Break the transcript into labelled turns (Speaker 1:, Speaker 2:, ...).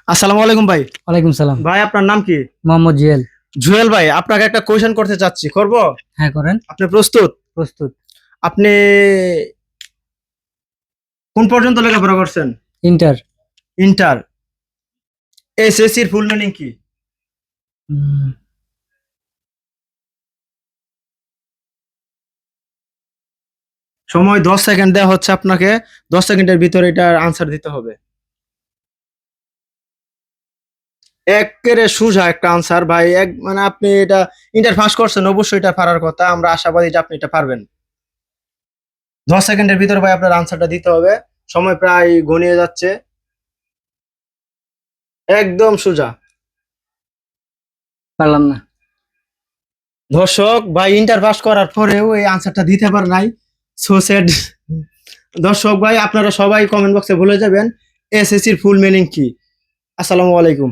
Speaker 1: আসসালামু আলাইকুম ভাই।
Speaker 2: ওয়ালাইকুম সালাম।
Speaker 1: ভাই আপনার নাম কি?
Speaker 2: মোহাম্মদ জুয়েল।
Speaker 1: জুয়েল ভাই, আপনাকে একটা কোয়েশ্চেন করতে চাচ্ছি, করব?
Speaker 2: হ্যাঁ, করেন।
Speaker 1: আপনি প্রস্তুত?
Speaker 2: প্রস্তুত।
Speaker 1: আপনি কোন পর্যন্ত লেখাপড়া করছেন?
Speaker 2: ইন্টার।
Speaker 1: ইন্টার। এসএসসি এর ফুল মিনিং কি?
Speaker 2: উম,
Speaker 1: সময় 10 সেকেন্ড দেওয়া হচ্ছে আপনাকে। 10 সেকেন্ডের ভিতরে এটার আনসার দিতে হবে। একেবারে সোজা একটা আনসার ভাই, এক মানে আপনি এটা ইন্টার পাস করছেন, অবশ্যই এটা পারার কথা। আমরা আশাবাদী যে আপনি এটা পারবেন। 10 সেকেন্ডের ভিতরে ভাই আপনার আনসারটা দিতে হবে। সময় প্রায় গনিয়ে যাচ্ছে। একদম সোজা।
Speaker 2: পারলাম না।
Speaker 1: দর্শক ভাই ইন্টার পাস করার পরেও এই আনসারটা দিতে পারে নাই। So sad. দর্শক ভাই আপনারা সবাই কমেন্ট বক্সে বলে যাবেন এসএসসির ফুল মিনিং কি। আসসালামু আলাইকুম।